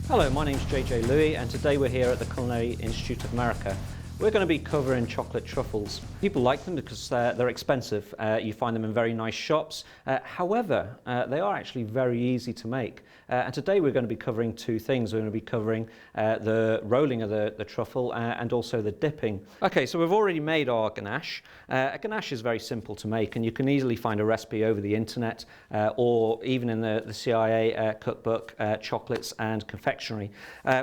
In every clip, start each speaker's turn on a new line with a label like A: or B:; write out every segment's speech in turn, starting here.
A: Hello, my name's JJ Louis and today we're here at the Culinary Institute of America. We're going to be covering chocolate truffles. People like them because they're expensive. You find them in very nice shops. However, they are actually very easy to make. And today we're going to be covering two things. We're going to be covering the rolling of the truffle and also the dipping. Okay, so we've already made our ganache. A ganache is very simple to make and you can easily find a recipe over the internet or even in the CIA cookbook, chocolates and confectionery.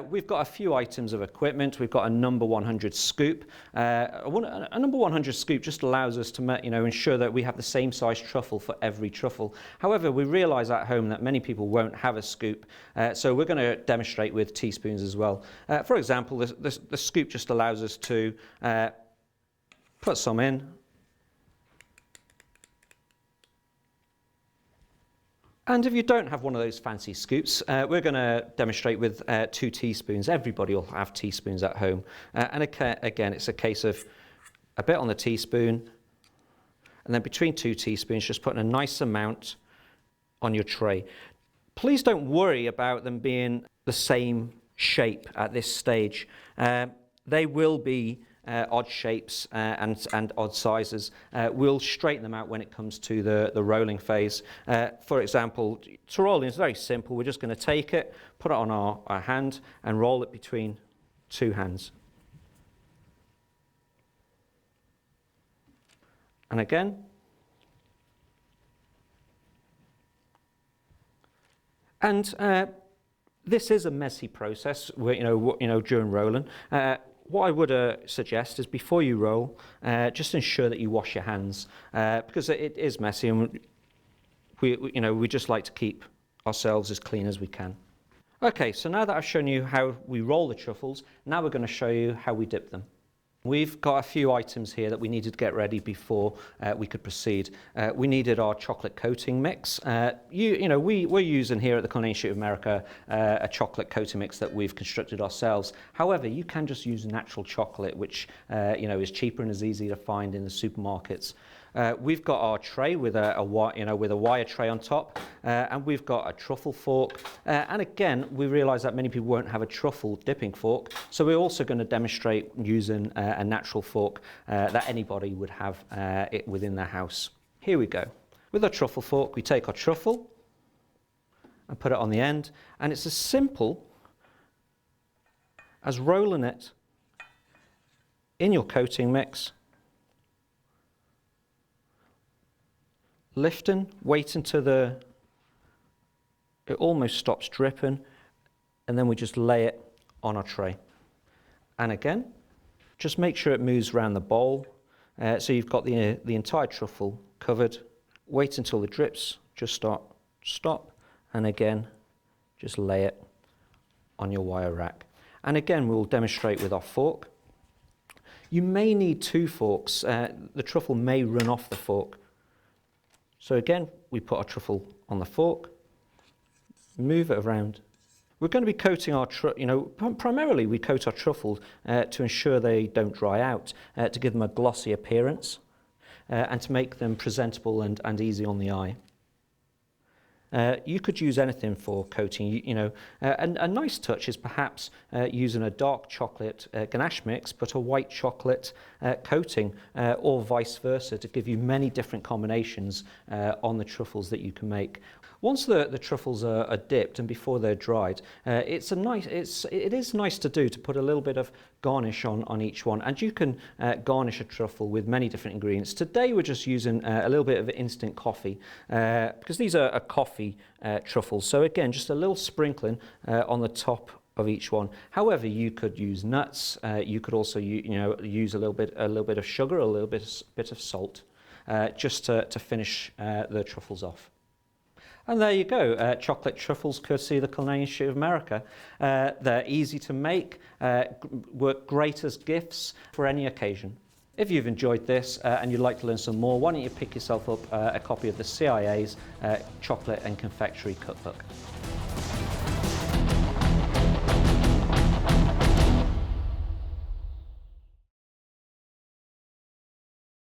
A: We've got a few items of equipment. We've got a number 100 scoop. A number 100 scoop just allows us to ensure that we have the same size truffle for every truffle. However, we realise at home that many people won't have a scoop, so we're going to demonstrate with teaspoons as well. For example, the scoop just allows us to put some in, and if you don't have one of those fancy scoops, we're going to demonstrate with 2 teaspoons. Everybody will have teaspoons at home. And again, it's a case of a bit on the teaspoon, and then between 2 teaspoons, just putting a nice amount on your tray. Please don't worry about them being the same shape at this stage. They will be odd shapes and odd sizes. We'll straighten them out when it comes to the rolling phase. For example, to rolling is very simple. We're just going to take it, put it on our hand and roll it between 2 hands. And again. And this is a messy process, during rolling. What I would suggest is before you roll, just ensure that you wash your hands because it is messy, and we just like to keep ourselves as clean as we can. Okay, so now that I've shown you how we roll the truffles, now we're going to show you how we dip them. We've got a few items here that we needed to get ready before we could proceed. We needed our chocolate coating mix. We're using here at the Culinary Institute of America a chocolate coating mix that we've constructed ourselves. However, you can just use natural chocolate, which is cheaper and is easy to find in the supermarkets. We've got our tray with a wire tray on top, and we've got a truffle fork. And again, we realise that many people won't have a truffle dipping fork, so we're also going to demonstrate using a natural fork that anybody would have it within their house. Here we go. With our truffle fork, we take our truffle and put it on the end, and it's as simple as rolling it in your coating mix, lifting, wait until it almost stops dripping, and then we just lay it on our tray. And again, just make sure it moves around the bowl, so you've got the entire truffle covered. Wait until the drips just stop, and again, just lay it on your wire rack. And again, we'll demonstrate with our fork. You may need 2 forks. The truffle may run off the fork. So again, we put our truffle on the fork, move it around. We're going to be coating our primarily we coat our truffles to ensure they don't dry out, to give them a glossy appearance, and to make them presentable and easy on the eye. You could use anything for coating, and a nice touch is perhaps using a dark chocolate ganache mix but a white chocolate coating, or vice versa, to give you many different combinations on the truffles that you can make. Once the truffles are dipped and before they're dried, it is nice to put a little bit of garnish on each one, and you can garnish a truffle with many different ingredients. Today we're just using a little bit of instant coffee because these are coffee truffles. So again, just a little sprinkling on the top of each one. However, you could use nuts. You could also use a little bit of sugar, a little bit of salt, just to finish the truffles off. And there you go, chocolate truffles courtesy of the Culinary Institute of America. They're easy to make, work great as gifts for any occasion. If you've enjoyed this and you'd like to learn some more, why don't you pick yourself up a copy of the CIA's Chocolate and Confectionery Cookbook.